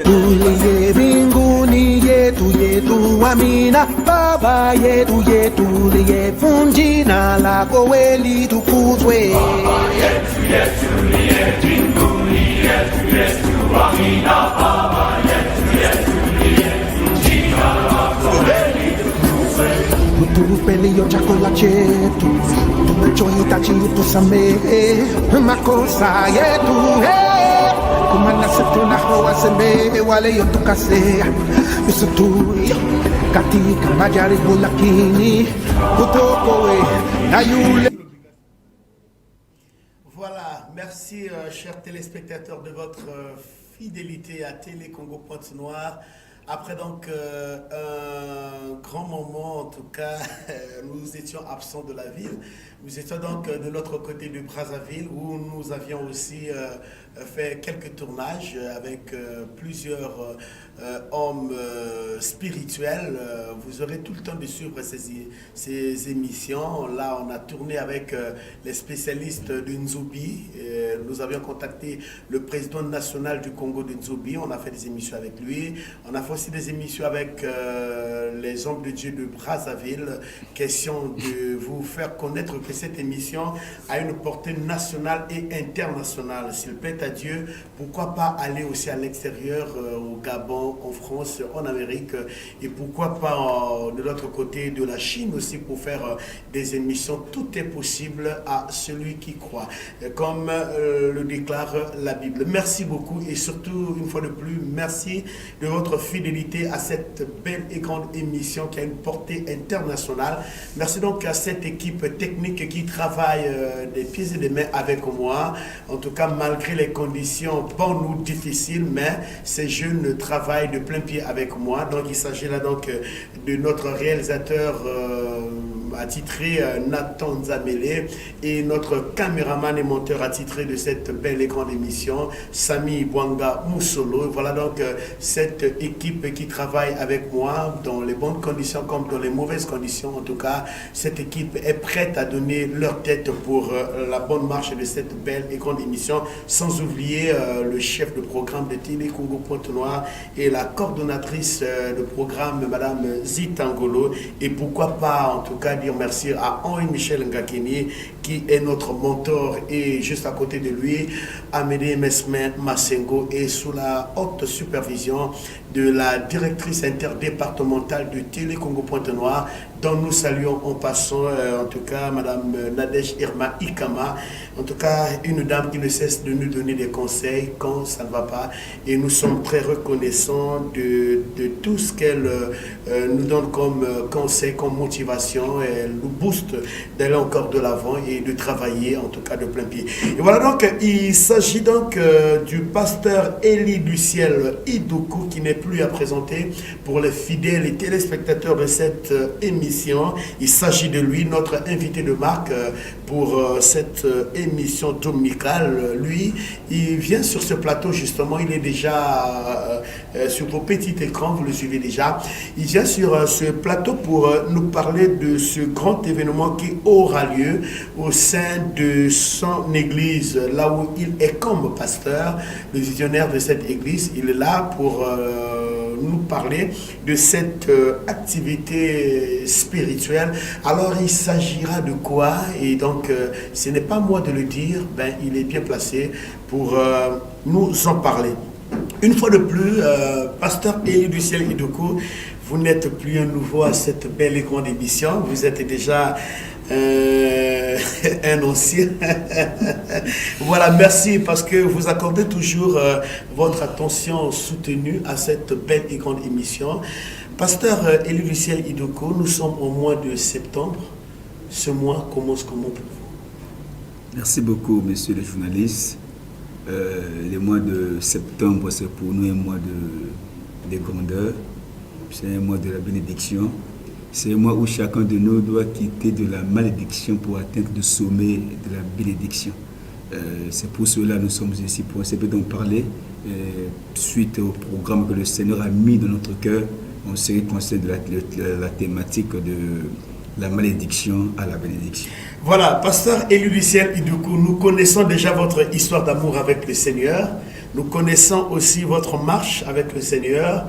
tulie mbinguni yetu yetu, amina. Baba yetu yetu jina lako weli tukuzwe. Baba yetu mbinguni yetu, amina. Baba yetu jina lako weli tukuzwe. Utupe leo chakula chetu, tunachohitaji utusamehe makosa yetu, kumana tunawasamehe wale yotukosea, usitutie katika majaribu, lakini utuokoe na yule. Voilà, merci chers téléspectateurs de votre fidélité à Télé Congo Pointe-Noire. Après donc un grand moment, en tout cas, nous étions absents de la ville. Nous étions donc de l'autre côté de Brazzaville où nous avions aussi fait quelques tournages avec plusieurs hommes spirituels. Vous aurez tout le temps de suivre ces émissions. Là, on a tourné avec les spécialistes de Nzoubi. Nous avions contacté le président national du Congo de Nzoubi. On a fait des émissions avec lui. On a fait aussi des émissions avec les hommes de Dieu de Brazzaville. Question de vous faire connaître que cette émission a une portée nationale et internationale. S'il plaît à Dieu, pourquoi pas aller aussi à l'extérieur, au Gabon, en France, en Amérique, et pourquoi pas de l'autre côté de la Chine aussi pour faire des émissions. Tout est possible à celui qui croit, comme le déclare la Bible. Merci beaucoup et surtout, une fois de plus, merci de votre fidélité à cette belle et grande émission qui a une portée internationale. Merci donc à cette équipe technique qui travaille des pieds et des mains avec moi. En tout cas, malgré les conditions bonnes ou difficiles, mais ces jeunes travaillent de plein pied avec moi. Donc, il s'agit là donc de notre réalisateur attitré Nathan Nzamele et notre caméraman et monteur attitré de cette belle et grande émission, Sami Bwanga Moussolo. Voilà donc cette équipe qui travaille avec moi dans les bonnes conditions comme dans les mauvaises conditions. En tout cas, cette équipe est prête à donner leur tête pour la bonne marche de cette belle et grande émission, sans oublier le chef de programme de Télé Congo Pointe-Noire et la coordonnatrice de programme, Madame Zitangolo. Et pourquoi pas, en tout cas, dire merci à Henri Michel Ngakini, qui est notre mentor, et juste à côté de lui, Amédée Mesmin Massengo, et sous la haute supervision de la directrice interdépartementale de Télé Congo Pointe-Noire, dont nous saluons en passant, en tout cas, Madame Nadège Irma Ikama, en tout cas, une dame qui ne cesse de nous donner des conseils quand ça ne va pas. Et nous sommes très reconnaissants de tout ce qu'elle nous donne comme conseil, comme motivation. Elle nous booste d'aller encore de l'avant et de travailler, en tout cas, de plein pied. Et voilà donc, il s'agit donc du pasteur Élie du ciel Idoukou, qui n'est plus à présenter pour les fidèles et téléspectateurs de cette émission. Il s'agit de lui, notre invité de marque pour cette émission dominicale. Lui, il vient sur ce plateau justement, il est déjà sur vos petits écrans, vous le suivez déjà. Il vient sur ce plateau pour nous parler de ce grand événement qui aura lieu au sein de son église, là où il est comme pasteur, le visionnaire de cette église. Il est là pour nous parler de cette activité spirituelle. Alors il s'agira de quoi? Et donc ce n'est pas moi de le dire, ben, il est bien placé pour nous en parler. Une fois de plus, pasteur Élie du ciel Idoukou, vous n'êtes plus un nouveau à cette belle et grande émission, vous êtes déjà un ancien. Voilà, merci parce que vous accordez toujours votre attention soutenue à cette belle et grande émission. Pasteur Élie du ciel Idoukou, nous sommes au mois de septembre. Ce mois commence comment pour vous? Merci beaucoup, monsieur le journaliste. Le mois de septembre, c'est pour nous un mois de grandeur. C'est un mois de la bénédiction. C'est un mois où chacun de nous doit quitter de la malédiction pour atteindre le sommet de la bénédiction. C'est pour cela que nous sommes ici pour essayer d'en parler. Suite au programme que le Seigneur a mis dans notre cœur, on serait conscient de la thématique de la malédiction à la bénédiction. Voilà, pasteur Élie du ciel Idoukou, nous connaissons déjà votre histoire d'amour avec le Seigneur. Nous connaissons aussi votre marche avec le Seigneur.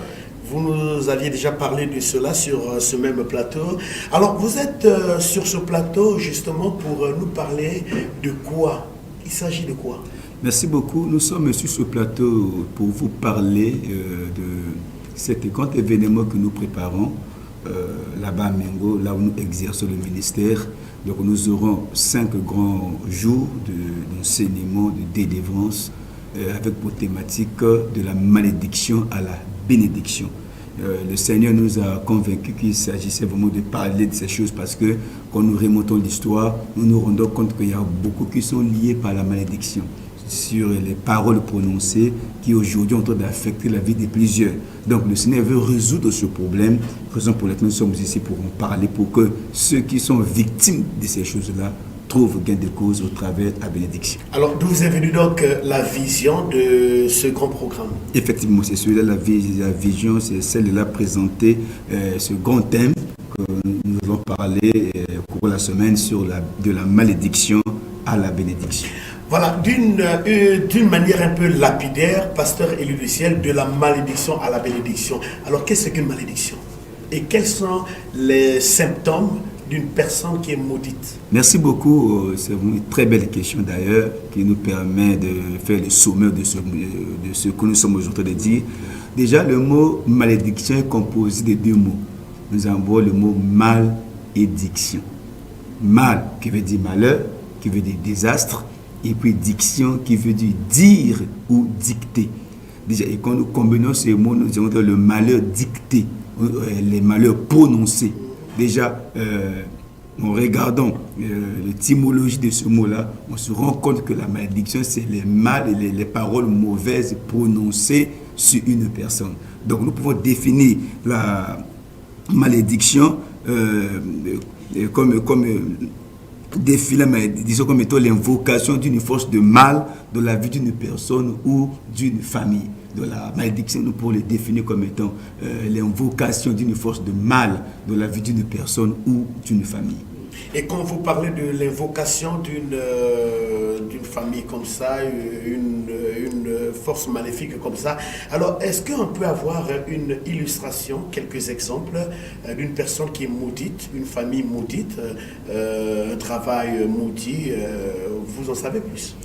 Vous nous aviez déjà parlé de cela sur ce même plateau. Alors, vous êtes sur ce plateau justement pour nous parler de quoi? Il s'agit de quoi? Merci beaucoup. Nous sommes sur ce plateau pour vous parler de cet grand événement que nous préparons là-bas à Mengo, là où nous exerçons le ministère. Donc nous aurons 5 grands jours d'enseignement, de délivrance, avec pour thématique de la malédiction à la bénédiction. Le Seigneur nous a convaincus qu'il s'agissait vraiment de parler de ces choses parce que quand nous remontons l'histoire, nous nous rendons compte qu'il y a beaucoup qui sont liés par la malédiction sur les paroles prononcées qui aujourd'hui ont en train d'affecter la vie de plusieurs. Donc le Seigneur veut résoudre ce problème, raison pour laquelle nous sommes ici pour en parler, pour que ceux qui sont victimes de ces choses-là trouvent gain de cause au travers de la bénédiction. Alors d'où est venue donc la vision de ce grand programme? Effectivement, c'est celui-là, la vision, c'est celle-là présenter ce grand thème que nous allons parler au cours de la semaine sur de la malédiction à la bénédiction. Voilà, d'une manière un peu lapidaire, pasteur Élie du ciel, de la malédiction à la bénédiction. Alors, qu'est-ce qu'une malédiction? Et quels sont les symptômes d'une personne qui est maudite? Merci beaucoup. C'est une très belle question d'ailleurs qui nous permet de faire le sommaire de ce que nous sommes aujourd'hui de dire. Déjà, le mot malédiction est composé de 2 mots. Nous avons le mot malédiction. Mal qui veut dire malheur, qui veut dire désastre. Et puis diction qui veut dire ou dicter. Déjà, et quand nous combinons ces mots, nous avons le malheur dicté, les malheurs prononcés. Déjà, en regardant l'étymologie de ce mot-là, on se rend compte que la malédiction, c'est les mal et les paroles mauvaises prononcées sur une personne. Donc nous pouvons définir la malédiction disons comme étant l'invocation d'une force de mal dans la vie d'une personne ou d'une famille. De la malédiction, nous pouvons le définir comme étant l'invocation d'une force de mal dans la vie d'une personne ou d'une famille. Et quand vous parlez de l'invocation d'une famille comme ça, une force maléfique comme ça, alors est-ce qu'on peut avoir une illustration, quelques exemples d'une personne qui est maudite, une famille maudite, un travail maudit, vous en savez plus?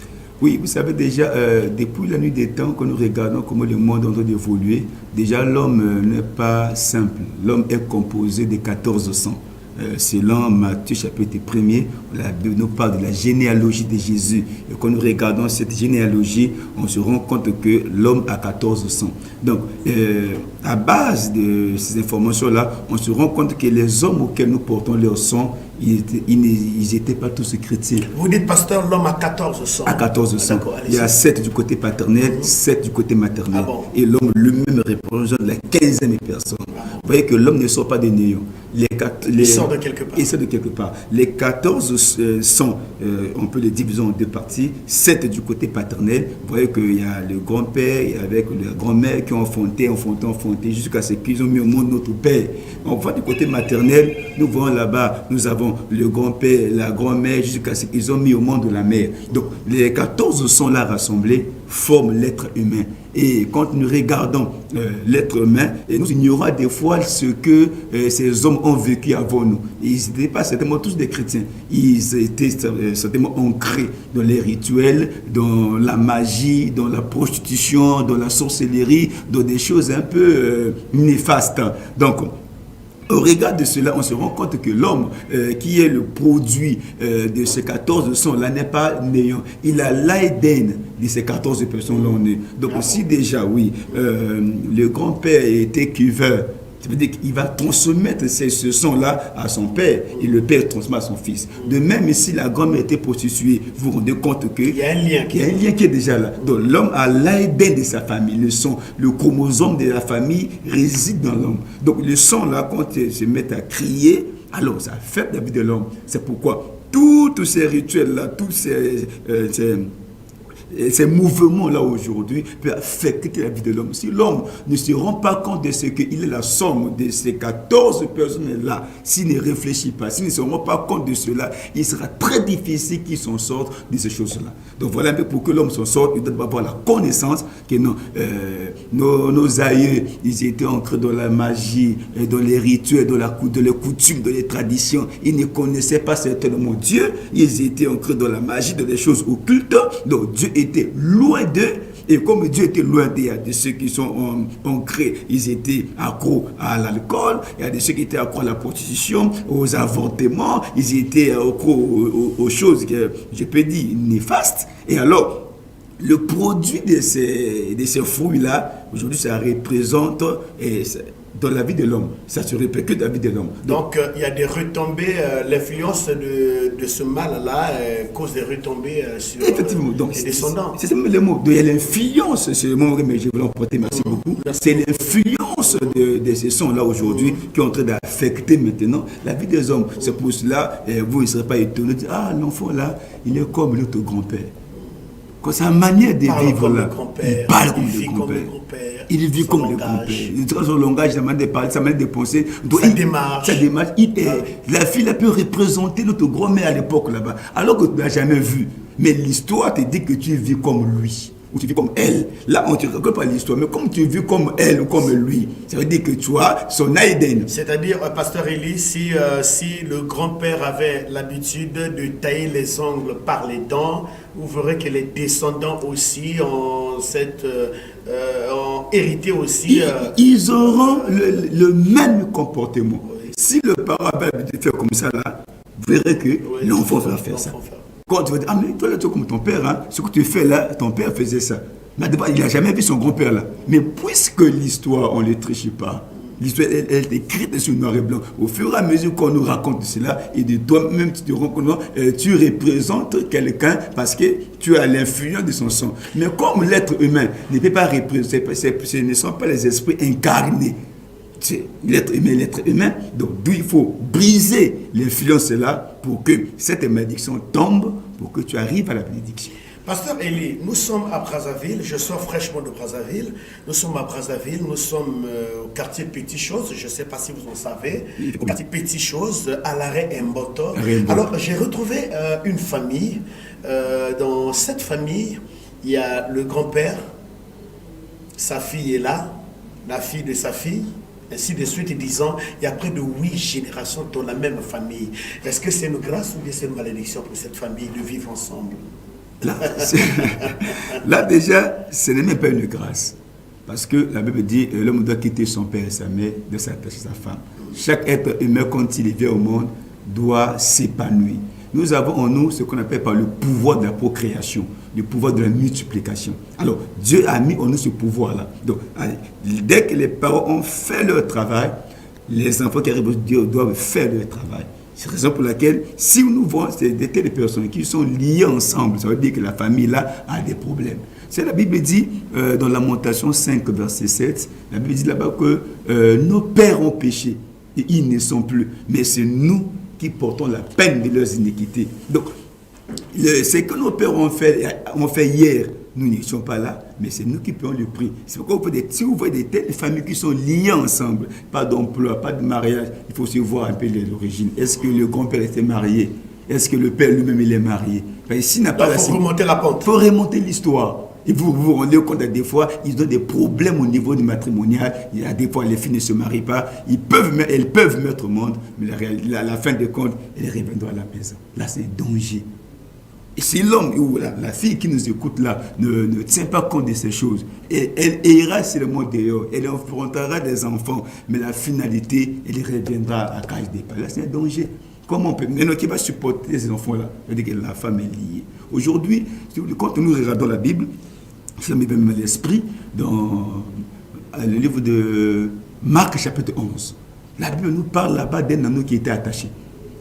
Oui, vous savez déjà, depuis la nuit des temps, quand nous regardons comment le monde est en train d'évoluer, déjà l'homme n'est pas simple. L'homme est composé de 14 sangs. Selon Matthieu chapitre 1er, la Bible nous parle de la généalogie de Jésus. Et quand nous regardons cette généalogie, on se rend compte que l'homme a 14 sangs. Donc, à base de ces informations-là, on se rend compte que les hommes auxquels nous portons leur sang, ils n'étaient pas tous chrétiens. Vous dites, pasteur, l'homme a 14 sangs. À 14 sangs. Il y a 7 du côté paternel, 7 du côté maternel. Et l'homme lui-même représente la 15e personne. Vous voyez que l'homme ne sort pas des néants. Il sort de quelque part. Il sort de quelque part. Les 14 sont, on peut les diviser en 2 parties. 7 du côté paternel. Vous voyez qu'il y a le grand-père avec la grand-mère qui ont enfanté, jusqu'à ce qu'ils ont mis au monde notre père. On voit du côté maternel, nous voyons là-bas, nous avons le grand-père, la grand-mère, jusqu'à ce qu'ils ont mis au monde la mère. Donc, les 14 sont là rassemblés, forment l'être humain. Et quand nous regardons l'être humain, nous ignorons des fois ce que ces hommes ont vécu avant nous. Ils n'étaient pas certainement tous des chrétiens. Ils étaient certainement ancrés dans les rituels, dans la magie, dans la prostitution, dans la sorcellerie, dans des choses un peu néfastes. Donc, au regard de cela, on se rend compte que l'homme qui est le produit de ces 14 sangs-là n'est pas néant. Il a l'ADN de ces 14 personnes-là. Donc si déjà, oui, le grand-père était cuveur, ça veut dire qu'il va transmettre ce sang-là à son père et le père transmet à son fils. De même, si la grand-mère était prostituée, vous vous rendez compte qu'il y a un lien qui est déjà là. Donc l'homme a l'ADN de sa famille. Le chromosome de la famille réside dans l'homme. Donc le sang-là, quand il se met à crier, alors ça affecte la vie de l'homme. C'est pourquoi tous ces rituels-là, tous ces mouvements-là aujourd'hui peuvent affecter la vie de l'homme. Si l'homme ne se rend pas compte de ce qu'il est la somme de ces 14 personnes-là, s'il ne réfléchit pas, s'il ne se rend pas compte de cela, il sera très difficile qu'il s'en sorte de ces choses-là. Donc voilà un peu pour que l'homme s'en sorte, il doit avoir la connaissance que non, nos aïeux, ils étaient ancrés dans la magie, dans les rituels, dans les coutumes, dans les traditions. Ils ne connaissaient pas certainement Dieu, ils étaient ancrés dans la magie, dans les choses occultes. Donc Dieu était loin d'eux. Et comme Dieu était loin de ceux qui sont ancrés, ils étaient accros à l'alcool, il y a de ceux qui étaient accros à la prostitution, aux avortements, ils étaient accros aux choses que je peux dire néfastes. Et alors, le produit de ces fruits-là, aujourd'hui, ça représente dans la vie de l'homme. Ça se répercute dans la vie de l'homme. Donc, il y a des retombées, l'influence de ce mal-là cause des retombées sur les descendants. C'est le mot. Il y a l'influence, c'est le mot, mais je vais l'emporter, merci beaucoup. C'est l'influence de ces sons-là aujourd'hui qui est en train d'affecter maintenant la vie des hommes. C'est pour cela, vous ne serez pas étonnés de dire, ah, l'enfant là, il est comme notre grand-père. Quand sa manière de vivre là, il parle comme le grand-père. Il vit comme le grand-père. Il trace son langage, sa manière de parler, sa manière de penser. Sa démarche. La fille, elle peut représenter notre grand-mère à l'époque là-bas. Alors que tu n'as jamais vu. Mais l'histoire te dit que tu vis comme lui. Ou tu vis comme elle. Là, on ne te raconte pas l'histoire. Mais comme tu vis comme elle ou comme lui, ça veut dire que tu as son Aïden. C'est-à-dire, Pasteur Élie, si le grand-père avait l'habitude de tailler les ongles par les dents, vous verrez que les descendants aussi ont hérité aussi. Ils auront le même comportement. Oui. Si le parent avait l'habitude de faire comme ça, là, vous verrez que l'enfant va faire ça. Quand tu vas dire, ah mais toi là tu es comme ton père, hein, ce que tu fais là, ton père faisait ça. Mais il n'a jamais vu son grand-père là. Mais puisque l'histoire, on ne les triche pas, l'histoire elle est écrite sur noir et blanc. Au fur et à mesure qu'on nous raconte cela, et de toi-même tu te rends compte, tu représentes quelqu'un parce que tu as l'influence de son sang. Mais comme l'être humain ne peut pas représenter, ce ne sont pas les esprits incarnés. C'est l'être humain, donc d'où il faut briser l'influence là pour que cette malédiction tombe, pour que tu arrives à la bénédiction. Pasteur Élie, nous sommes à Brazzaville, je sors fraîchement de Brazzaville, nous sommes à Brazzaville, nous sommes au quartier Petit Chose, je ne sais pas si vous en savez, au quartier Petit Chose, à l'arrêt Mboto. Alors j'ai retrouvé une famille, dans cette famille, il y a le grand-père, sa fille est là, la fille de sa fille, ainsi de suite, disant, il y a près de 8 générations dans la même famille. Est-ce que c'est une grâce ou bien c'est une malédiction pour cette famille de vivre ensemble? Là déjà, ce n'est même pas une grâce. Parce que la Bible dit, l'homme doit quitter son père et sa mère, de s'attacher à sa femme. Chaque être humain, quand il vient au monde, doit s'épanouir. Nous avons en nous ce qu'on appelle par le pouvoir de la procréation, le pouvoir de la multiplication. Alors, Dieu a mis en nous ce pouvoir-là. Donc, dès que les parents ont fait leur travail, les enfants qui arrivent au Dieu doivent faire leur travail. C'est la raison pour laquelle, si nous voyons des personnes qui sont liées ensemble, ça veut dire que la famille-là a des problèmes. C'est la Bible dit, dans Lamentation 5, verset 7, la Bible dit là-bas que nos pères ont péché et ils ne sont plus. Mais c'est nous qui portons la peine de leurs iniquités. Donc, ce que nos pères ont fait hier, nous n'y sommes pas là, mais c'est nous qui payons le prix. C'est pourquoi si vous voyez des telles familles qui sont liées ensemble, pas d'emploi, pas de mariage, il faut aussi voir un peu l'origine. Est-ce que le grand-père était marié? Est-ce que le père lui-même il est marié? S'il n'a pas il faut remonter la pente. Il faut remonter l'histoire. Et vous vous rendez compte à des fois, ils ont des problèmes au niveau du matrimonial. Il y a des fois, les filles ne se marient pas. Elles peuvent mettre au monde, mais à la fin de compte, elles reviendront à la maison. Là, c'est un danger. Et si l'homme ou la fille qui nous écoute là ne tient pas compte de ces choses, elle ira seulement dehors, elle enfrontera des enfants, mais la finalité, elle reviendra à cage des pas. Là, c'est un danger. Comment on peut... Maintenant, qui va supporter ces enfants-là? C'est-à-dire que la femme est liée. Aujourd'hui, quand nous regardons la Bible, ça me vient à l'esprit dans le livre de Marc chapitre 11. La Bible nous parle là-bas d'un anneau qui était attaché.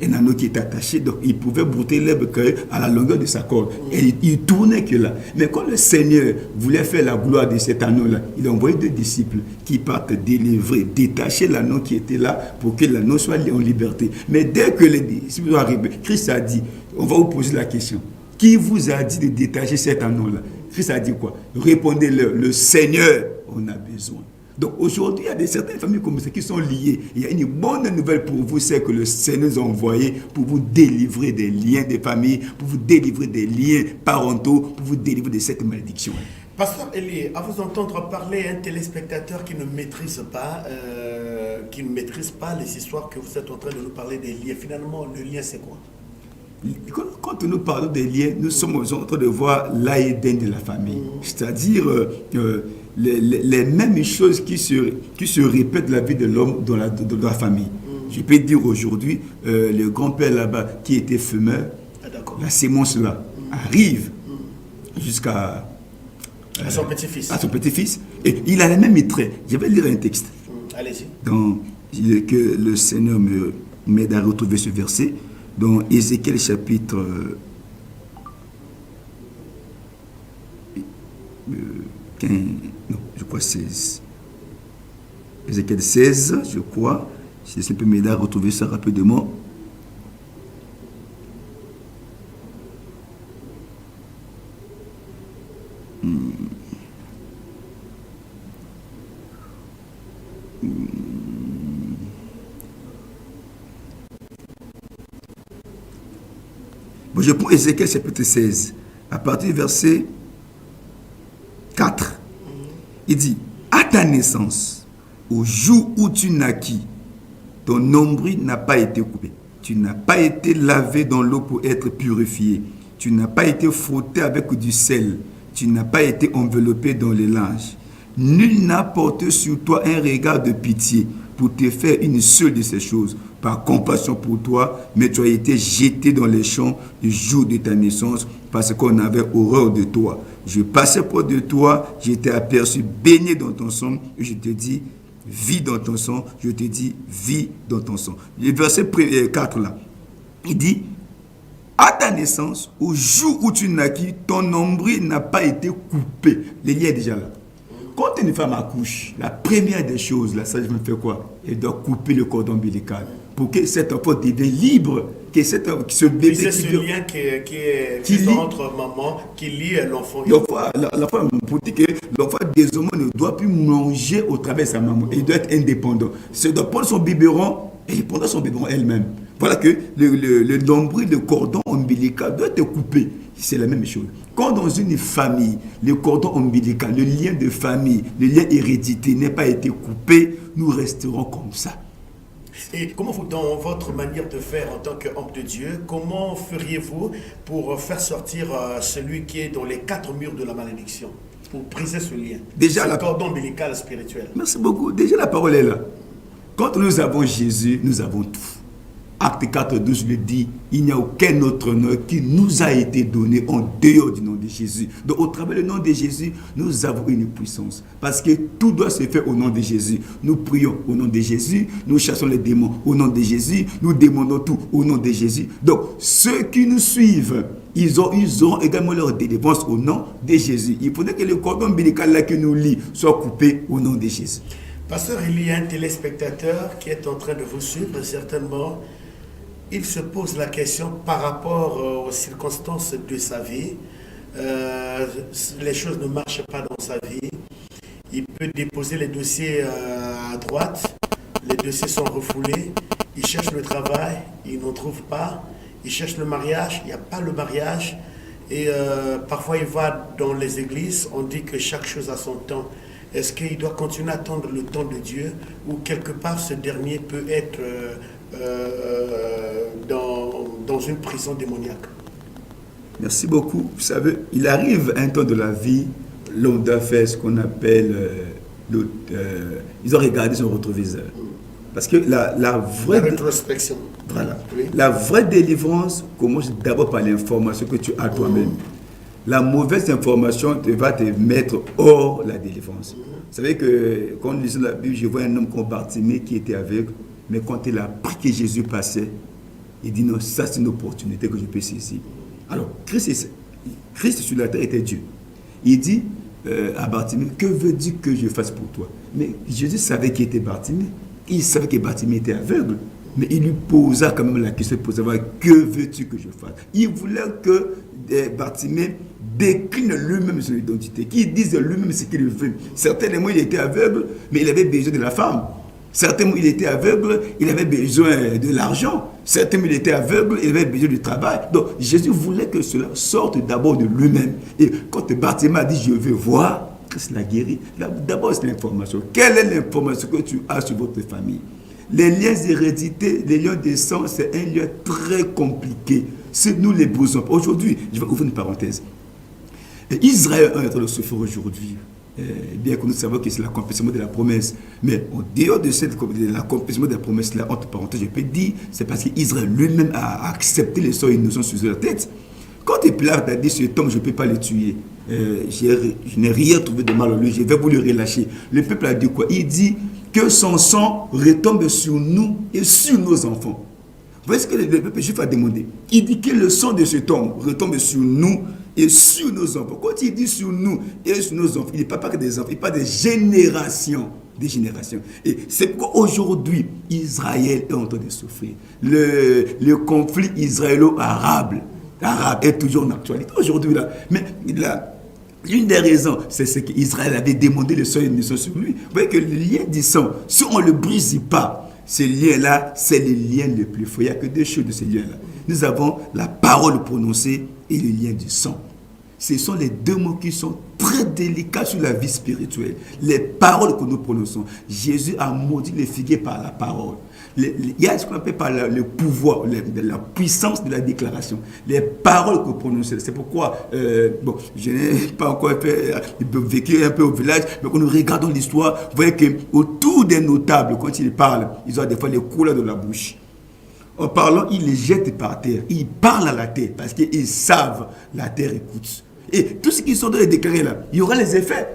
Un anneau qui était attaché, donc il pouvait brouter l'herbe à la longueur de sa corde. Et il tournait que là. Mais quand le Seigneur voulait faire la gloire de cet anneau-là, il a envoyé 2 disciples qui partent délivrer, détacher l'anneau qui était là pour que l'anneau soit en liberté. Mais dès que les disciples sont arrivés, Christ a dit, on va vous poser la question. Qui vous a dit de détacher cet anneau-là? Christ a dit quoi? Répondez-leur, le Seigneur en a besoin. Donc aujourd'hui, il y a certaines familles comme ça qui sont liées. Il y a une bonne nouvelle pour vous, c'est que le Seigneur nous a envoyé pour vous délivrer des liens des familles, pour vous délivrer des liens parentaux, pour vous délivrer de cette malédiction. Pasteur Elie, à vous entendre parler, un téléspectateur qui ne maîtrise pas, les histoires que vous êtes en train de nous parler des liens. Finalement, le lien, c'est quoi? Quand nous parlons des liens, nous sommes en train de voir l'ADN de la famille. C'est-à-dire les mêmes choses qui se répètent dans la vie de l'homme dans la famille. Je peux dire aujourd'hui, le grand-père là-bas qui était fumeur, la sémence là arrive jusqu'à son petit-fils. À son petit-fils. Et il a les mêmes traits. Je vais lire un texte. Allez-y. Que le Seigneur m'aide à retrouver ce verset. Dans Ézéchiel chapitre 15, non, je crois 16. Ézéchiel 16, je crois. Si ça peut m'aider à retrouver ça rapidement. Bon, je prends Ézéchiel chapitre 16, à partir du verset 4. Il dit, à ta naissance, au jour où tu naquis, ton nombril n'a pas été coupé. Tu n'as pas été lavé dans l'eau pour être purifié. Tu n'as pas été frotté avec du sel. Tu n'as pas été enveloppé dans les linges. Nul n'a porté sur toi un regard de pitié pour te faire une seule de ces choses, par compassion pour toi, mais tu as été jeté dans les champs le jour de ta naissance, parce qu'on avait horreur de toi. Je passais près de toi, je t'ai aperçu baigné dans ton sang, et je te dis, vis dans ton sang, je te dis, vis dans ton sang. Le verset 4 là, il dit, à ta naissance, au jour où tu naquis, ton nombril n'a pas été coupé. Le lien est déjà là. Quand une femme accouche, la première des choses, la sage-femme fait quoi? Elle doit couper le cordon ombilical pour que cet enfant devienne libre, que ce bébé... C'est ce lien qui est entre maman, qui lie l'enfant. L'enfant, pour dire que l'enfant, désormais, ne doit plus manger au travers de sa maman. Il doit être indépendant. Il doit prendre son biberon et il prendra son biberon elle-même. Voilà que le nombril, le cordon ombilical doit être coupé. C'est la même chose. Quand dans une famille, le cordon ombilical, le lien de famille, le lien hérédité n'est pas été coupé, nous resterons comme ça. Et comment vous, dans votre manière de faire en tant qu'homme de Dieu, comment feriez-vous pour faire sortir celui qui est dans les 4 murs de la malédiction, pour briser ce lien, déjà ce cordon ombilical spirituel? Merci beaucoup. Déjà la parole est là. Quand nous avons Jésus, nous avons tout. Acte 4:12 le dit, il n'y a aucun autre nom qui nous a été donné en dehors du nom de Jésus. Donc au travers du nom de Jésus, nous avons une puissance. Parce que tout doit se faire au nom de Jésus. Nous prions au nom de Jésus, nous chassons les démons au nom de Jésus, nous demandons tout au nom de Jésus. Donc ceux qui nous suivent, ils auront également leur délivrance au nom de Jésus. Il faudrait que le cordon ombilical là qui nous lie soit coupé au nom de Jésus. Pasteur, il y a un téléspectateur qui est en train de vous suivre certainement. Il se pose la question par rapport aux circonstances de sa vie. Les choses ne marchent pas dans sa vie. Il peut déposer les dossiers à droite. Les dossiers sont refoulés. Il cherche le travail. Il n'en trouve pas. Il cherche le mariage. Il n'y a pas le mariage. Et parfois, il va dans les églises. On dit que chaque chose a son temps. Est-ce qu'il doit continuer à attendre le temps de Dieu ou quelque part ce dernier peut être dans une prison démoniaque? Merci beaucoup. Vous savez, il arrive un temps de la vie, l'homme doit faire ce qu'on appelle, ils ont regardé son rétroviseur. Parce que la vraie... La rétrospection. Voilà. Oui. La vraie délivrance commence d'abord par l'information que tu as toi-même. La mauvaise information va te mettre hors la délivrance. Vous savez que quand on lit la Bible, je vois un homme comme Bartimée qui était aveugle, mais quand il a appris que Jésus passait, il dit non, ça c'est une opportunité que je peux saisir. Alors, Christ sur la terre était Dieu. Il dit à Bartimée, que veux-tu que je fasse pour toi? Mais Jésus savait qui était Bartimée. Il savait que Bartimée était aveugle. Mais il lui posa quand même la question pour savoir que veux-tu que je fasse. Il voulait que Bartimée décline lui-même son identité, qui dise lui-même ce qu'il veut. Certainement, il était aveugle, mais il avait besoin de la femme. Certainement, il était aveugle, il avait besoin de l'argent. Certainement, il était aveugle, il avait besoin du travail. Donc, Jésus voulait que cela sorte d'abord de lui-même. Et quand Bartimée a dit « je veux voir », Christ l'a guéri. D'abord, c'est l'information. Quelle est l'information que tu as sur votre famille? Les liens d'hérédité, les liens de sang, c'est un lien très compliqué. C'est nous les bosoms. Aujourd'hui, je vais ouvrir une parenthèse. Israël est en train de souffrir aujourd'hui. Bien que nous savons que c'est l'accomplissement de la promesse. Mais en dehors de l'accomplissement de la promesse, là, entre parenthèses, je peux dire, c'est parce qu'Israël lui-même a accepté les sorts innocents sur leur tête. Quand Pilate a dit cet homme, je ne peux pas le tuer, je n'ai rien trouvé de mal en lui, je vais vous le relâcher. Le peuple a dit quoi? Il dit que son sang retombe sur nous et sur nos enfants. Vous voyez ce que le peuple juif a demandé? Il dit que le sang de cet homme retombe sur nous et sur nos enfants. Quand il dit sur nous et sur nos enfants, il ne parle pas que des enfants, il parle des générations. Des générations. Et c'est pourquoi aujourd'hui, Israël est en train de souffrir. Le conflit israélo-arabe est toujours en actualité aujourd'hui. Là. Mais une des raisons, c'est qu'Israël avait demandé le sang innocent sur lui. Vous voyez que le lien du sang, si on ne le brise pas, ce lien-là, c'est le lien le plus fort. Il n'y a que deux choses de ce lien-là. Nous avons la parole prononcée et le lien du sang. Ce sont les deux mots qui sont très délicats sur la vie spirituelle. Les paroles que nous prononçons. Jésus a maudit les figuiers par la parole. Il y a ce qu'on appelle par le pouvoir, la puissance de la déclaration. Les paroles que vous prononcez. C'est pourquoi, je n'ai pas encore vécu un peu au village, mais quand nous regardons l'histoire, vous voyez qu'autour des notables, quand ils parlent, ils ont des fois les couleurs de la bouche. En parlant, ils les jettent par terre. Ils parlent à la terre parce qu'ils savent la terre écoute. Et tout ce qu'ils sont en train de déclarer là, il y aura les effets.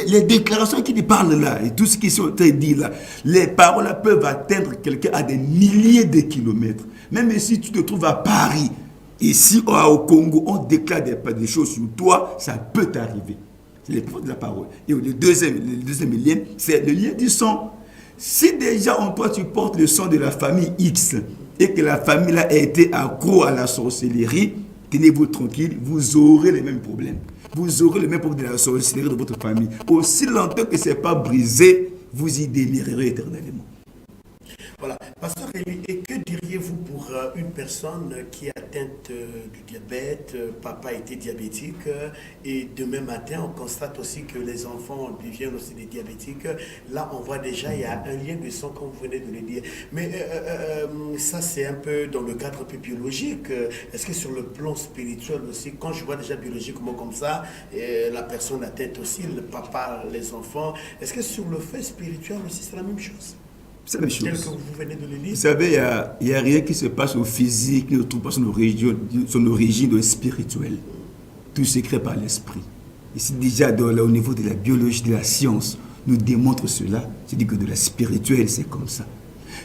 Les déclarations qui parlent là, et tout ce qui sont en train de dire là, les paroles là peuvent atteindre quelqu'un à des milliers de kilomètres. Même si tu te trouves à Paris, ici au Congo, on déclare des choses sur toi, ça peut t'arriver. C'est les pouvoirs de la parole. Et le deuxième lien, c'est le lien du sang. Si déjà en toi tu portes le sang de la famille X et que la famille là a été accro à la sorcellerie, tenez-vous tranquille, vous aurez les mêmes problèmes. Vous aurez le même problème de la sorcellerie de votre famille. Aussi longtemps que ce n'est pas brisé, vous y demeurerez éternellement. Voilà. Pasteur Eli, et que diriez-vous pour une personne qui est atteinte du diabète, papa était diabétique, et demain matin, on constate aussi que les enfants deviennent aussi des diabétiques. Là, on voit déjà, il y a un lien de sang, comme vous venez de le dire. Mais ça, c'est un peu dans le cadre un peu biologique. Est-ce que sur le plan spirituel aussi, quand je vois déjà biologiquement comme ça, la personne atteinte aussi, le papa, les enfants, est-ce que sur le fait spirituel aussi, c'est la même chose? C'est la même chose. Que vous venez de le dire. Vous savez, il n'y a rien qui se passe au physique, qui ne trouve pas son origine spirituelle. Tout se crée par l'esprit. Ici, déjà, au niveau de la biologie, de la science, nous démontre cela. Je dis que de la spirituelle, c'est comme ça.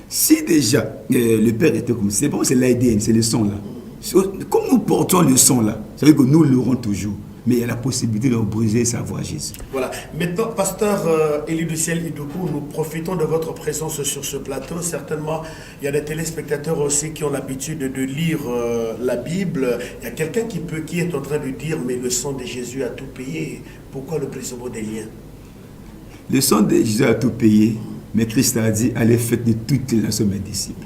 Si déjà, le Père était comme ça, c'est bon, c'est l'ADN, c'est le sang là. Comme nous portons le sang là, ça veut dire que nous l'aurons toujours. Mais il y a la possibilité de briser sa voix, Jésus. Voilà. Maintenant, pasteur Eli du Ciel Idoukou, nous profitons de votre présence sur ce plateau. Certainement, il y a des téléspectateurs aussi qui ont l'habitude de lire la Bible. Il y a quelqu'un qui est en train de dire, mais le sang de Jésus a tout payé. Pourquoi le brisement des liens? Le sang de Jésus a tout payé, mais Christ a dit, allez faites de toutes les nations mes disciples.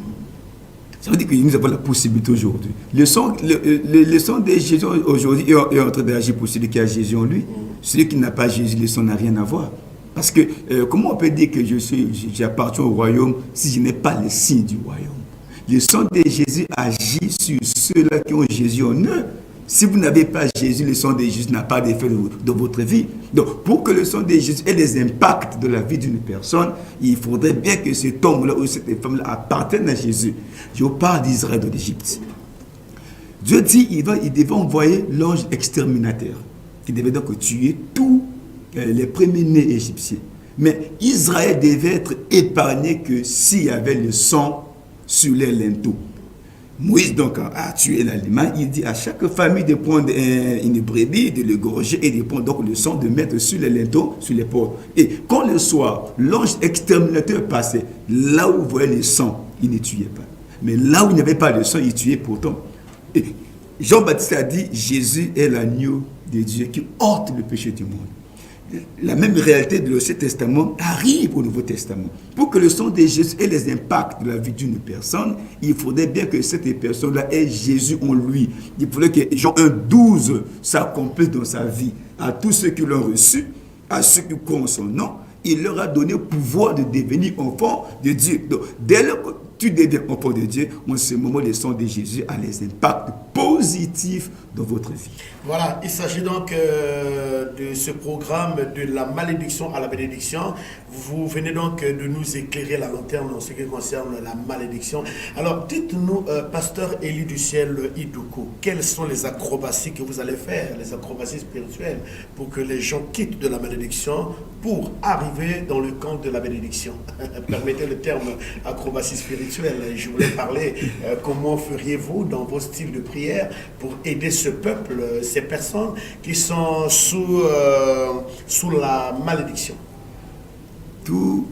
Ça veut dire que nous avons la possibilité aujourd'hui. Le sang de Jésus aujourd'hui est en train d'agir pour celui qui a Jésus en lui. Celui qui n'a pas Jésus, le sang n'a rien à voir. Parce que comment on peut dire que j'appartiens au royaume si je n'ai pas le signe du royaume? Le sang de Jésus agit sur ceux-là qui ont Jésus en eux. Si vous n'avez pas Jésus, le sang de Jésus n'a pas d'effet de votre vie. Donc, pour que le sang de Jésus ait des impacts de la vie d'une personne, il faudrait bien que cet homme-là ou cette femme-là appartienne à Jésus. Je parle d'Israël de l'Égypte. Dieu dit qu'il devait envoyer l'ange exterminateur, qui devait donc tuer tous les premiers-nés égyptiens. Mais Israël devait être épargné que s'il y avait le sang sur les linteaux. Moïse donc a tué l'aliment. Il dit à chaque famille de prendre une brebis, de l'égorger et de prendre donc le sang, de mettre sur les linteaux, sur les portes. Et quand le soir, l'ange exterminateur passait, là où vous voyez le sang, il ne tuait pas. Mais là où il n'y avait pas de sang, il tuait pourtant. Et Jean-Baptiste a dit, Jésus est l'agneau de Dieu qui ôte le péché du monde. La même réalité de l'Ancien Testament arrive au Nouveau Testament. Pour que le sang de Jésus ait les impacts de la vie d'une personne, il faudrait bien que cette personne-là ait Jésus en lui. Il faudrait que Jean 1,12 s'accomplisse dans sa vie. À tous ceux qui l'ont reçu, à ceux qui croient en son nom, il leur a donné le pouvoir de devenir enfants de Dieu. Donc, dès lors que tu deviens enfant de Dieu, en ce moment, le sang de Jésus a les impacts positifs dans votre vie. Voilà, il s'agit donc de ce programme de la malédiction à la bénédiction. Vous venez donc de nous éclairer la lanterne en ce qui concerne la malédiction. Alors, dites-nous, pasteur Élie du ciel Idoukou, quelles sont les acrobaties que vous allez faire, les acrobaties spirituelles, pour que les gens quittent de la malédiction pour arriver dans le camp de la bénédiction? Permettez le terme acrobatie spirituelle. Je voulais parler comment feriez-vous dans vos styles de prière pour aider ce peuple, ces personnes qui sont sous la malédiction. Tout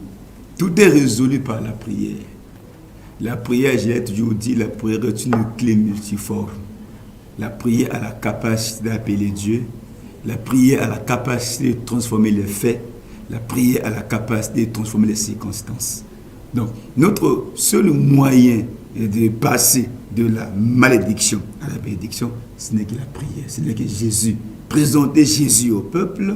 est résolu par la prière. La prière, j'ai toujours dit, la prière est une clé multiforme. La prière a la capacité d'appeler Dieu. La prière a la capacité de transformer les faits. La prière a la capacité de transformer les circonstances. Donc, notre seul moyen de passer de la malédiction à la bénédiction, ce n'est que la prière, ce n'est que Jésus. Présenter Jésus au peuple,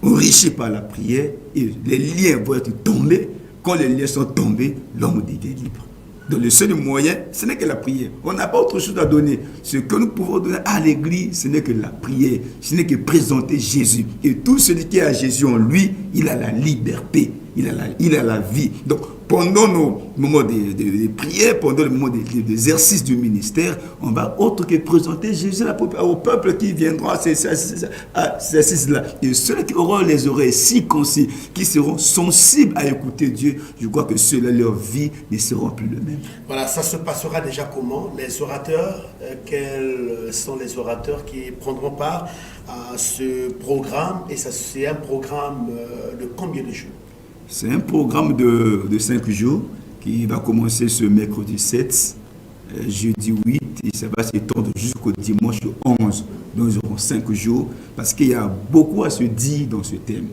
enrichi par la prière, et les liens vont être tombés. Quand les liens sont tombés, l'homme devient libre. Donc le seul moyen, ce n'est que la prière. On n'a pas autre chose à donner. Ce que nous pouvons donner à l'église, ce n'est que la prière. Ce n'est que présenter Jésus. Et tout celui qui a Jésus en lui, il a la liberté. Il a la vie. Donc, pendant nos moments de prière, pendant le moment d'exercice du ministère, on va autre que présenter Jésus au peuple qui viendra à ces exercices-là. Et ceux qui auront les oreilles si concis, qui seront sensibles à écouter Dieu, je crois que ceux-là, leur vie ne seront plus le même. Voilà, ça se passera déjà comment? Les orateurs, quels sont les orateurs qui prendront part à ce programme? Et ça, c'est un programme de combien de jours? C'est un programme de 5 jours qui va commencer ce mercredi 7, jeudi 8 et ça va s'étendre jusqu'au dimanche 11. Nous aurons 5 jours parce qu'il y a beaucoup à se dire dans ce thème.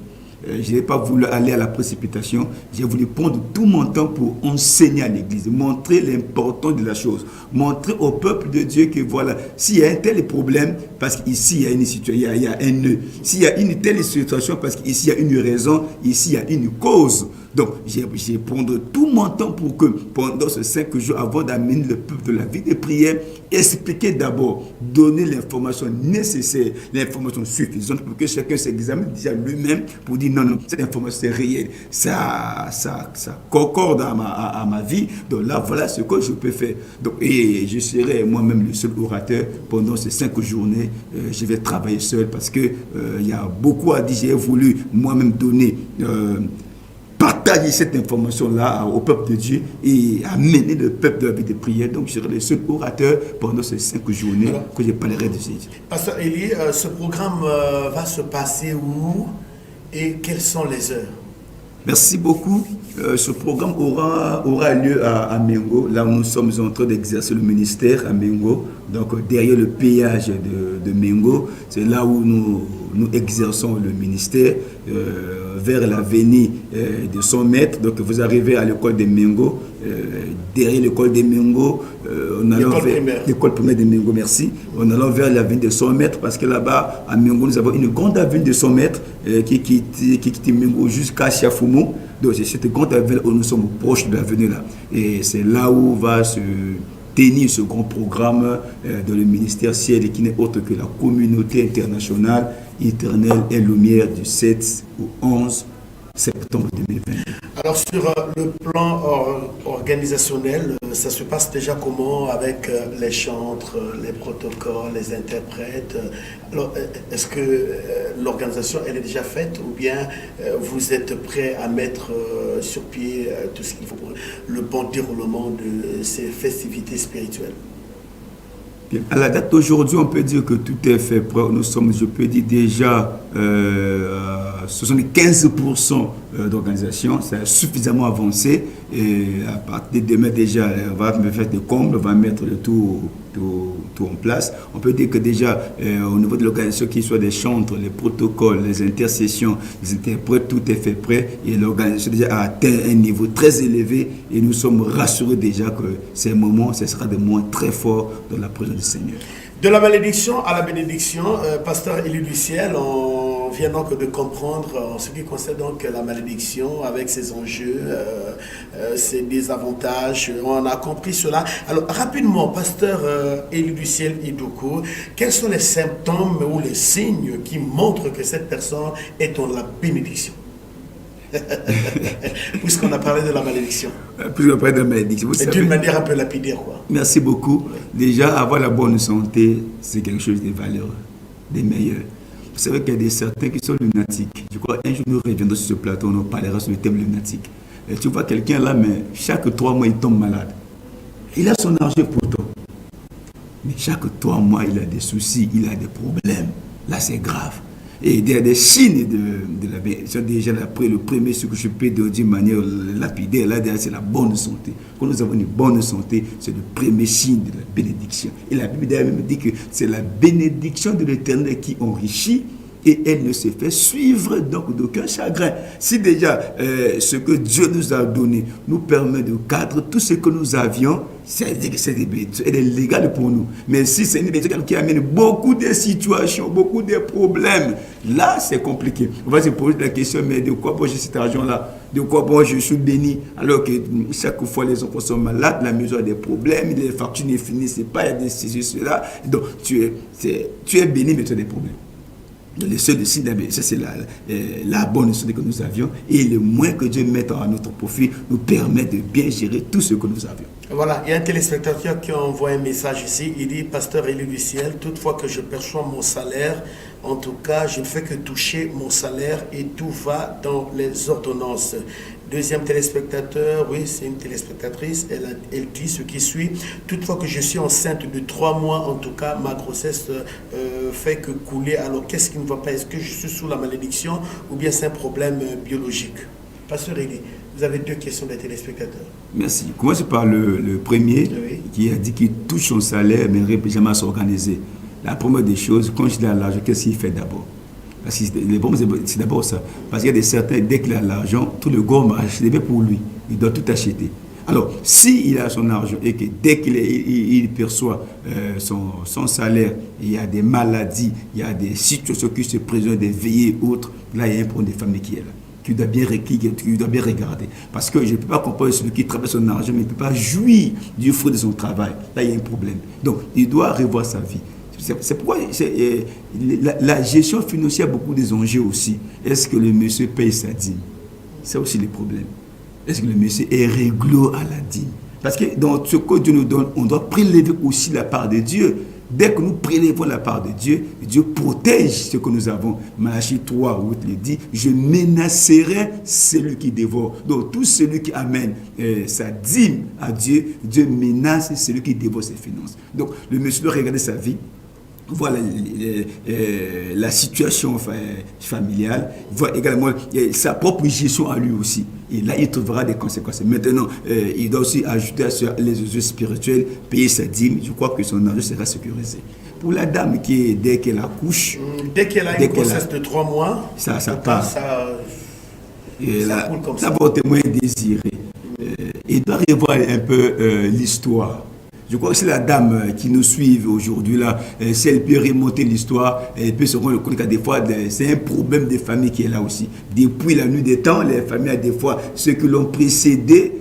Je n'ai pas voulu aller à la précipitation, j'ai voulu prendre tout mon temps pour enseigner à l'Église, montrer l'importance de la chose, montrer au peuple de Dieu que voilà, s'il y a un tel problème, parce qu'ici il y a une situation, il y a un nœud, s'il y a une telle situation, parce qu'ici il y a une raison, ici il y a une cause. Donc, j'ai prendre tout mon temps pour que, pendant ces 5 jours, avant d'amener le peuple de la vie de prière, expliquer d'abord, donner l'information nécessaire, l'information suffisante pour que chacun s'examine déjà lui-même pour dire non, cette information c'est réel, ça concorde à ma vie, donc là, voilà ce que je peux faire. Donc, et je serai moi-même le seul orateur pendant ces 5 journées. Je vais travailler seul parce que il y a beaucoup à dire. J'ai voulu moi-même donner partager cette information-là au peuple de Dieu et amener le peuple de la vie de prière. Donc, je serai le seul orateur pendant ces 5 journées que je parlerai de Jésus. Pasteur Élie, ce programme va se passer où et quelles sont les heures? Merci beaucoup. Ce programme aura lieu à Mengo. Là où nous sommes en train d'exercer le ministère à Mengo. Donc, derrière le péage de Mengo, c'est là où nous exerçons le ministère. Vers l'avenue de 100 mètres. Donc vous arrivez à l'école de Mengo. Derrière l'école de Mengo, l'école primaire de Mengo, merci. En allant vers l'avenue de 100 mètres, parce que là-bas, à Mengo, nous avons une grande avenue de 100 mètres qui quitte Mengo jusqu'à Chiafoumou. Donc c'est cette grande avenue où nous sommes proches de l'avenue là. Et c'est là où va se tenir ce grand programme dans le ministère ciel qui n'est autre que la communauté internationale éternelle et lumière du 7 au 11 septembre 2020. Alors sur le plan organisationnel, ça se passe déjà comment avec les chantres, les protocoles, les interprètes? Alors, est-ce que l'organisation elle est déjà faite ou bien vous êtes prêt à mettre sur pied tout ce qu'il faut pour le bon déroulement de ces festivités spirituelles? Bien, à la date d'aujourd'hui, on peut dire que tout est fait. Nous sommes, je peux dire déjà, 75% d'organisation. C'est suffisamment avancé. Et à partir de demain déjà, on va faire des combles, on va mettre le tout en place. On peut dire que déjà, au niveau de l'organisation, qu'il soit des chantres, les protocoles, les intercessions, les interprètes, tout est fait prêt. Et l'organisation déjà a atteint un niveau très élevé. Et nous sommes rassurés déjà que ces moments, ce sera des moments très forts dans la présence du Seigneur. De la malédiction à la bénédiction, pasteur Élie du ciel, on vient donc de comprendre en ce qui concerne donc la malédiction avec ses enjeux, ses désavantages. On a compris cela. Alors rapidement, pasteur Élie du ciel Idoko, quels sont les symptômes ou les signes qui montrent que cette personne est dans la bénédiction? Puisqu'on a parlé de la malédiction. Puisqu'on a parlé de la malédiction. C'est d'une manière un peu lapidaire, quoi. Merci beaucoup. Déjà, avoir la bonne santé, c'est quelque chose de valeureux, des meilleurs. Vous savez qu'il y a des certains qui sont lunatiques. Je crois un jour nous reviendrons sur ce plateau, on parlera sur le thème lunatique. Et tu vois quelqu'un là, mais chaque 3 mois, il tombe malade. Il a son argent pourtant. Mais chaque 3 mois, il a des soucis, il a des problèmes. Là, c'est grave. Et il y a des signes de la bénédiction. Déjà, après, le premier, ce que je peux dire d'une manière lapidaire, là, c'est la bonne santé. Quand nous avons une bonne santé, c'est le premier signe de la bénédiction. Et la Bible d'ailleurs même dit que c'est la bénédiction de l'Éternel qui enrichit et elle ne se fait suivre donc d'aucun chagrin. Si déjà ce que Dieu nous a donné nous permet de cadrer tout ce que nous avions, elle est légale pour nous. Mais si c'est une bénédiction qui amène beaucoup de situations, beaucoup de problèmes, là c'est compliqué. On va se poser la question, mais de quoi bon j'ai cet argent-là? De quoi bon je suis béni? Alors que chaque fois les enfants sont malades, la maison a des problèmes, les factures ne finissent pas, il y a des cela. Donc tu es béni, mais tu as des problèmes. Le seul signe de la bénédiction, c'est la bonne santé que nous avions, et le moins que Dieu mette à notre profit nous permet de bien gérer tout ce que nous avions. Voilà, il y a un téléspectateur qui envoie un message ici. Il dit: pasteur Élie du ciel, toutefois que je perçois mon salaire, en tout cas, je ne fais que toucher mon salaire et tout va dans les ordonnances. Deuxième téléspectateur, oui, c'est une téléspectatrice, elle dit ce qui suit: toutefois que je suis enceinte de 3 mois, en tout cas, ma grossesse fait que couler. Alors, qu'est-ce qui ne va pas? Est-ce que je suis sous la malédiction ou bien c'est un problème biologique? Pasteur Élie, vous avez 2 questions des téléspectateurs. Merci. Commence par le premier, oui, qui a dit qu'il touche son salaire mais ne peut jamais s'organiser. La première des choses, quand il a l'argent, qu'est-ce qu'il fait d'abord? Parce que c'est d'abord ça. Parce qu'il y a des certains, dès qu'il a l'argent, tout le gros marché, c'est pour lui. Il doit tout acheter. Alors, s'il a son argent et que dès qu'il perçoit son salaire, il y a des maladies, il y a des situations qui se présentent, des veillées autres, là, il y a un problème de famille qui est là. Tu dois bien regarder. Parce que je ne peux pas comparer celui qui travaille son argent, mais il ne peut pas jouir du fruit de son travail. Là, il y a un problème. Donc, il doit revoir sa vie. C'est pourquoi la gestion financière a beaucoup des enjeux aussi. Est-ce que le monsieur paye sa dîme? C'est aussi le problème. Est-ce que le monsieur est réglo à la dîme? Parce que dans ce que Dieu nous donne, on doit prélever aussi la part de Dieu. Dès que nous prélevons la part de Dieu, Dieu protège ce que nous avons. Malachie 3, où il dit: je menacerai celui qui dévore. Donc tout celui qui amène sa dîme à Dieu, Dieu menace celui qui dévore ses finances. Donc le monsieur doit regarder sa vie, voir la situation familiale, voir également sa propre gestion à lui aussi. Et là, il trouvera des conséquences. Maintenant, il doit aussi ajouter à les enjeux spirituels, payer sa dîme. Je crois que son argent sera sécurisé. Pour la dame qui, dès qu'elle accouche... Dès qu'elle a une grossesse de 3 mois, ça part. Ça coule comme ça. L'avortement est désiré. Il doit revoir un peu l'histoire. Je crois que c'est la dame qui nous suit aujourd'hui là, si elle peut remonter l'histoire, elle peut se rendre compte qu'à des fois, c'est un problème de famille qui est là aussi. Depuis la nuit des temps, les familles, des fois, ceux qui l'ont précédé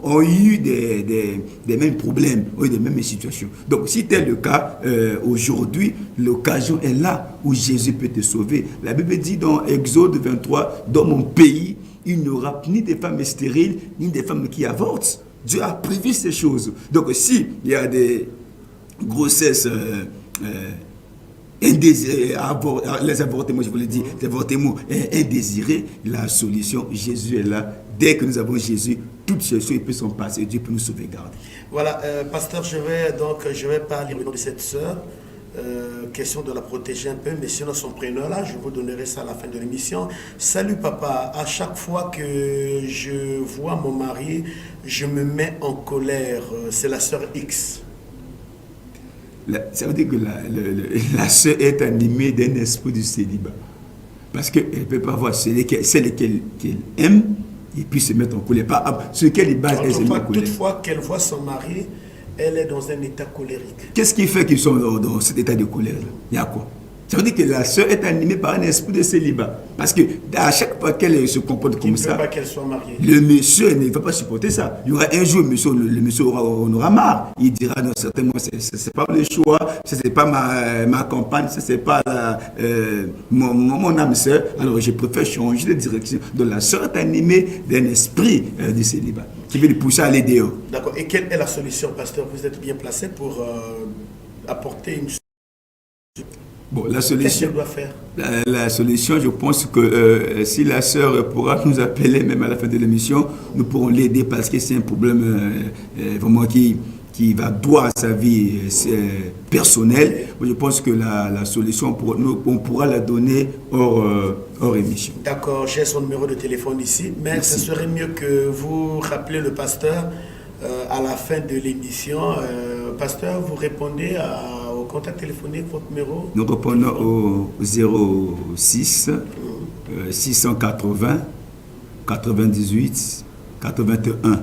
ont eu des mêmes problèmes, ont eu des mêmes situations. Donc, si tel le cas, aujourd'hui, l'occasion est là où Jésus peut te sauver. La Bible dit dans Exode 23, dans mon pays, il n'y aura ni des femmes stériles, ni des femmes qui avortent. Dieu a prévu ces choses. Donc, s'il y a des grossesses indésirées, les avortements, je vous l'ai dit, les avortements indésirés, la solution, Jésus est là. Dès que nous avons Jésus, toutes ces choses peuvent s'en passer. Dieu peut nous sauvegarder. Voilà, pasteur, je vais pas lire le nom de cette sœur. Question de la protéger un peu, mais sinon son prénom là, je vous donnerai ça à la fin de l'émission. Salut papa, à chaque fois que je vois mon mari, je me mets en colère. C'est la sœur X. Ça veut dire que la sœur est animée d'un esprit du célibat. Parce qu'elle ne peut pas voir celle qu'elle aime et puis se mettre en colère. Sur quelle base elle se met en colère? Toutefois qu'elle voit son mari, elle est dans un état colérique. Qu'est-ce qui fait qu'ils sont dans cet état de colère? Il y a quoi? Ça veut dire que la sœur est animée par un esprit de célibat. Parce que à chaque fois qu'elle se comporte comme ça, ne veut pas qu'elle soit mariée. Le monsieur ne va pas supporter ça. Il y aura un jour, le monsieur aura marre. Il dira non, certainement, c'est pas le choix, c'est pas ma compagne, c'est pas mon âme sœur. Alors je préfère changer de direction. Donc la sœur est animée d'un esprit de célibat qui veut le pousser à aller dehors. D'accord. Et quelle est la solution, pasteur? Vous êtes bien placé pour apporter une solution. Bon, la solution, qu'est-ce qu'elle doit faire? La solution, je pense que si la sœur pourra nous appeler même à la fin de l'émission, nous pourrons l'aider parce que c'est un problème vraiment qui va droit à sa vie personnelle. Je pense que la solution, on pourra la donner hors émission. D'accord, j'ai son numéro de téléphone ici, mais Merci. ce serait mieux que vous rappelez le pasteur à la fin de l'émission. Pasteur, vous répondez au contact téléphonique, votre numéro? Nous répondons au 06 680 98 81.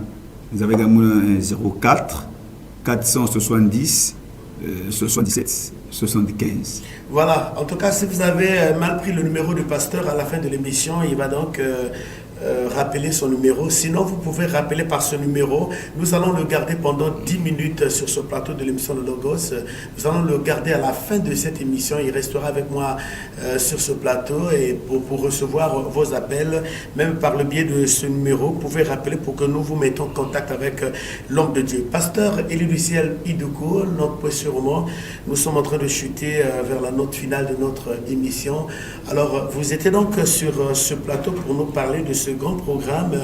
Vous avez également un 04 470 77 75. Voilà, en tout cas, si vous avez mal pris le numéro du pasteur à la fin de l'émission, il va donc rappeler son numéro. Sinon, vous pouvez rappeler par ce numéro. Nous allons le garder pendant 10 minutes sur ce plateau de l'émission de Logos. Nous allons le garder à la fin de cette émission. Il restera avec moi sur ce plateau et pour recevoir vos appels, même par le biais de ce numéro. Vous pouvez rappeler pour que nous vous mettons en contact avec l'homme de Dieu. Pasteur Élie du Ciel Idoukou, notre point sûrement, nous sommes en train de chuter vers la note finale de notre émission. Alors, vous étiez donc sur ce plateau pour nous parler de ce grand programme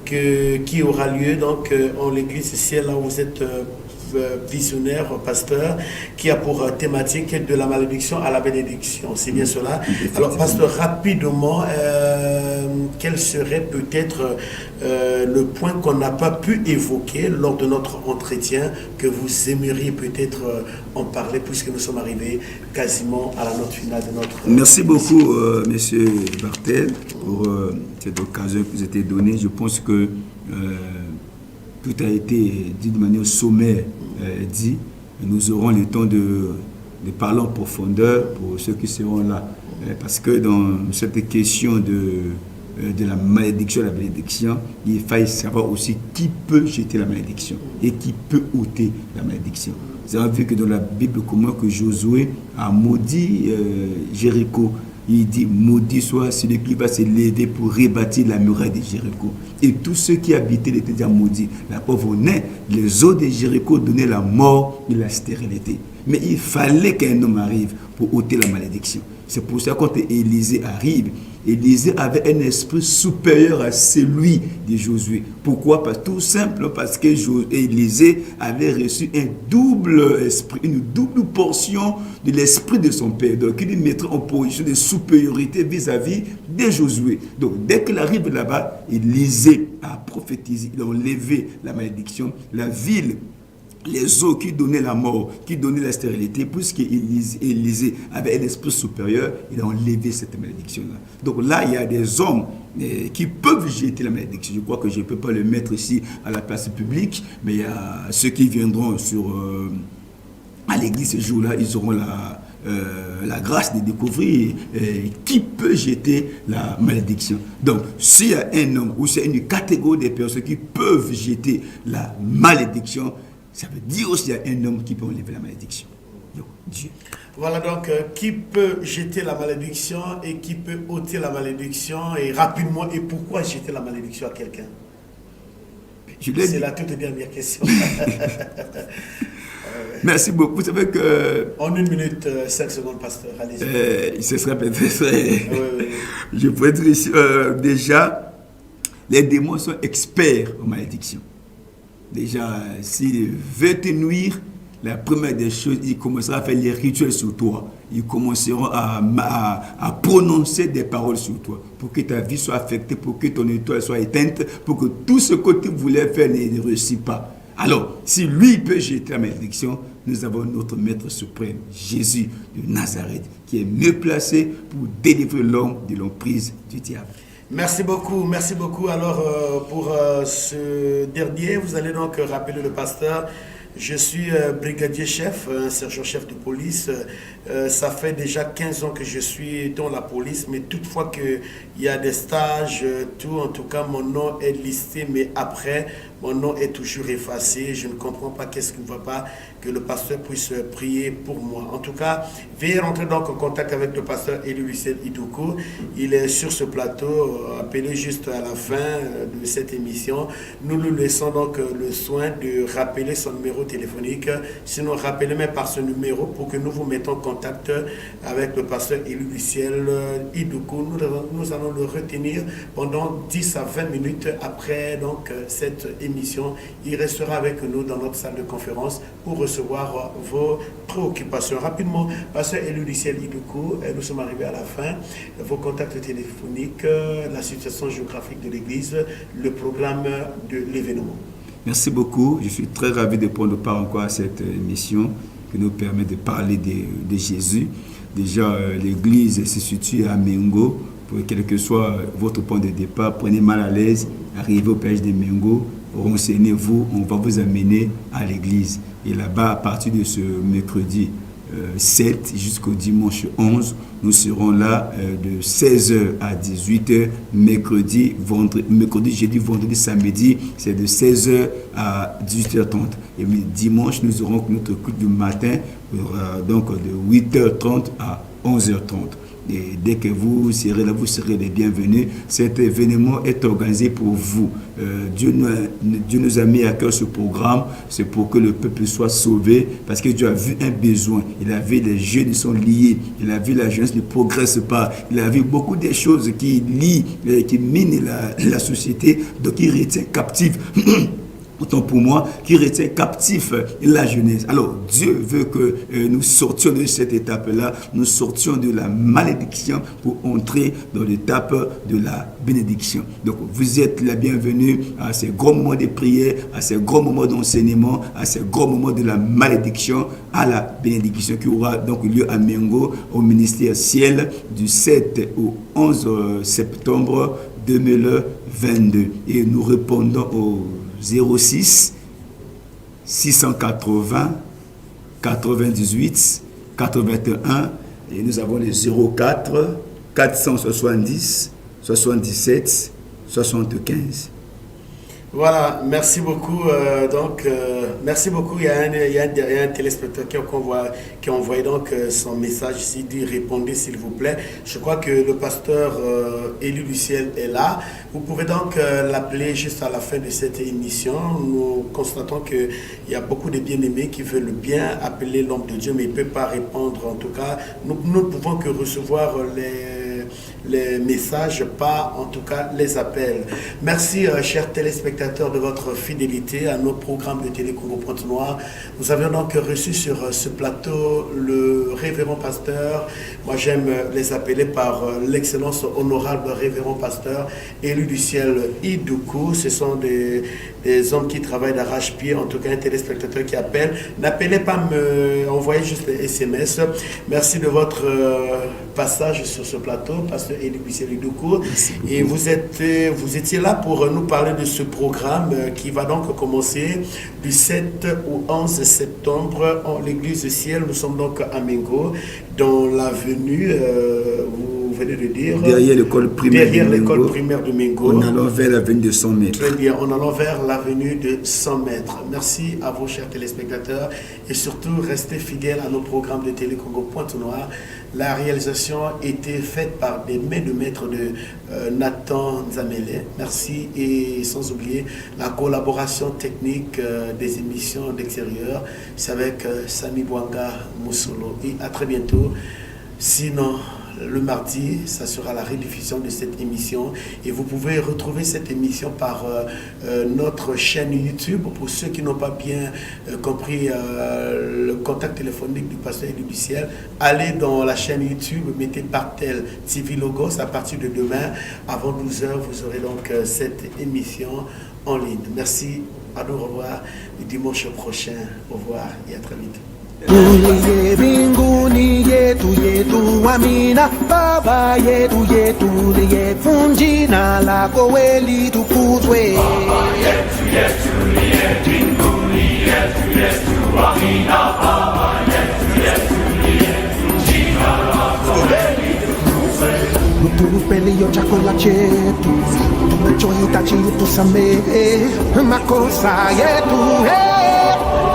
qui aura lieu donc en l'église ici, là où vous êtes visionnaire, pasteur, qui a pour thématique de la malédiction à la bénédiction. C'est bien cela. Alors, pasteur, rapidement, quel serait peut-être le point qu'on n'a pas pu évoquer lors de notre entretien, que vous aimeriez peut-être en parler, puisque nous sommes arrivés quasiment à la note finale de notre... Merci beaucoup, monsieur Bartel, pour cette occasion que vous avez donnée. Je pense que tout a été dit de manière sommaire, dit. Nous aurons le temps de parler en profondeur pour ceux qui seront là. Parce que dans cette question de la malédiction, la bénédiction, il faille savoir aussi qui peut jeter la malédiction et qui peut ôter la malédiction. Vous avez vu que dans la Bible, comment que Josué a maudit Jéricho. Il dit, maudit soit celui qui va se lever pour rebâtir la muraille de Jéricho. Et tous ceux qui habitaient étaient déjà maudits. La pauvre naît, les eaux de Jéricho donnaient la mort et la stérilité. Mais il fallait qu'un homme arrive pour ôter la malédiction. C'est pour ça que quand Élisée arrive, Élisée avait un esprit supérieur à celui de Josué. Pourquoi? Tout simple parce que Élisée avait reçu un double esprit, une double portion de l'esprit de son père. Donc il lui mettrait en position de supériorité vis-à-vis de Josué. Donc dès qu'il arrive là-bas, Élisée a prophétisé, il a enlevé la malédiction, la ville, les eaux qui donnaient la mort, qui donnaient la stérilité, puisque Élisée avait un esprit supérieur, il a enlevé cette malédiction-là. Donc là, il y a des hommes qui peuvent jeter la malédiction. Je crois que je ne peux pas le mettre ici à la place publique, mais il y a ceux qui viendront à l'église ce jour-là, ils auront la grâce de découvrir qui peut jeter la malédiction. Donc, s'il y a un homme ou c'est une catégorie de personnes qui peuvent jeter la malédiction, ça veut dire aussi qu'il y a un homme qui peut enlever la malédiction. Donc, Dieu. Voilà donc qui peut jeter la malédiction et qui peut ôter la malédiction, et rapidement, et pourquoi jeter la malédiction à quelqu'un? C'est la toute dernière question. Merci beaucoup. Vous savez que... En 1 minute, 5 secondes, pasteur. Allez-y. Ce serait peut-être... Je pourrais dire ici, déjà, les démons sont experts en malédiction. Déjà, s'il veut te nuire, la première des choses, ils commenceront à faire les rituels sur toi. Ils commenceront à prononcer des paroles sur toi pour que ta vie soit affectée, pour que ton étoile soit éteinte, pour que tout ce que tu voulais faire ne réussisse pas. Alors, si lui peut jeter la malédiction, nous avons notre Maître suprême, Jésus de Nazareth, qui est mieux placé pour délivrer l'homme de l'emprise du diable. Merci beaucoup, merci beaucoup. Alors, pour ce dernier, vous allez donc rappeler le pasteur. Je suis brigadier chef, sergent-chef de police. Ça fait déjà 15 ans que je suis dans la police, mais toutefois qu'il y a des stages, tout, en tout cas, mon nom est listé, mais après, mon nom est toujours effacé. Je ne comprends pas qu'est-ce qui ne va pas, que le pasteur puisse prier pour moi. En tout cas, veuillez rentrer donc en contact avec le pasteur Élie-Lucien Idoukou. Il est sur ce plateau, appelé juste à la fin de cette émission. Nous lui laissons donc le soin de rappeler son numéro téléphonique. Sinon, rappelez-moi par ce numéro pour que nous vous mettons en contact avec le pasteur Élie-Lucien Idoukou. Nous allons le retenir pendant 10 à 20 minutes après donc cette émission. Il restera avec nous dans notre salle de conférence pour recevoir vos préoccupations. Rapidement, pasteur Élie-Lucien Idoukou, nous sommes arrivés à la fin. Vos contacts téléphoniques, la situation géographique de l'Église, le programme de l'événement. Merci beaucoup. Je suis très ravi de prendre part encore à cette émission qui nous permet de parler de Jésus. Déjà, l'Église se situe à Mengo. Pour quel que soit votre point de départ, prenez mal à l'aise, arrivez au péage de Mengo, renseignez-vous, on va vous amener à l'église. Et là-bas, à partir de ce mercredi 7 jusqu'au dimanche 11, nous serons là de 16h à 18h, mercredi, jeudi, vendredi, samedi, c'est de 16h à 18h30. Et dimanche, nous aurons notre culte du matin, donc de 8h30 à 11h30. Et dès que vous serez là, vous serez les bienvenus. Cet événement est organisé pour vous. Dieu nous a mis à cœur ce programme. C'est pour que le peuple soit sauvé. Parce que Dieu a vu un besoin. Il a vu les jeunes sont liés. Il a vu la jeunesse ne progresse pas. Il a vu beaucoup de choses qui lient, qui minent la société. Donc il retient captif. Autant pour moi, qui retient captif la jeunesse. Alors, Dieu veut que nous sortions de cette étape-là, nous sortions de la malédiction pour entrer dans l'étape de la bénédiction. Donc, vous êtes la bienvenue à ces grands moments de prière, à ces grands moments d'enseignement, à ces grands moments de la malédiction, à la bénédiction qui aura donc lieu à Mengo, au ministère Ciel, du 7 au 11 septembre 2022. Et nous répondons au 06 680 98 81 et nous avons les 04 470 77 75. Voilà, merci beaucoup. Merci beaucoup. Il y a un téléspectateur qui a envoyé donc son message ici, dit répondez s'il vous plaît. Je crois que le pasteur Élie-Lucien est là. Vous pouvez donc l'appeler juste à la fin de cette émission. Nous constatons qu'il y a beaucoup de bien-aimés qui veulent bien appeler l'homme de Dieu, mais il ne peut pas répondre. En tout cas, nous ne pouvons que recevoir les messages, pas en tout cas les appels. Merci chers téléspectateurs de votre fidélité à nos programmes de Télé Congo Pointe-Noire. Nous avions donc reçu sur ce plateau le révérend pasteur, moi j'aime les appeler par l'excellence honorable révérend pasteur Élie-Lucien Idoukou. Ce sont des hommes qui travaillent d'arrache-pied, en tout cas un téléspectateur qui appelle. N'appelez pas, me envoyez juste les SMS. Merci de votre passage sur ce plateau, pasteur Élie-Lucien Idoukou. Et vous étiez là pour nous parler de ce programme qui va donc commencer du 7 au 11 septembre en l'église Ciel. Nous sommes donc à Mengo, dans l'avenue, vous venez de dire, derrière l'école primaire de Mengo. En allant vers l'avenue de 100 mètres. Très bien, en allant vers l'avenue de 100 mètres. Merci à vos chers téléspectateurs et surtout restez fidèles à nos programmes de Télé Congo Pointe-Noire. La réalisation a été faite par des mains de maître de Nathan Nzamele. Merci, et sans oublier la collaboration technique des émissions d'extérieur. C'est avec Sami Bouanga Moussolo. Et à très bientôt. Sinon, le mardi, ça sera la rediffusion de cette émission. Et vous pouvez retrouver cette émission par notre chaîne YouTube. Pour ceux qui n'ont pas bien compris le contact téléphonique du pasteur Elie du Ciel, allez dans la chaîne YouTube, mettez Bartel TV Logos. À partir de demain, avant 12h, vous aurez donc cette émission en ligne. Merci, à nous revoir le dimanche prochain. Au revoir et à très vite. Tuliye mbinguni yetu yetu amina, Baba yetu yetu liyefu jina lako weli tukuzwe. Baba yetu liye mbinguni yetu amina, Baba yetu liyefu jina lako weli tukuzwe. Utupelio chakula chetu, tunachohitaji utusamehe makosa yetu,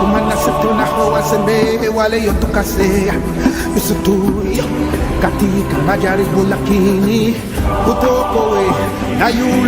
kumana tunawasamehe wale yotukosea, usitutie katika majaribu, lakini utuokoe na yule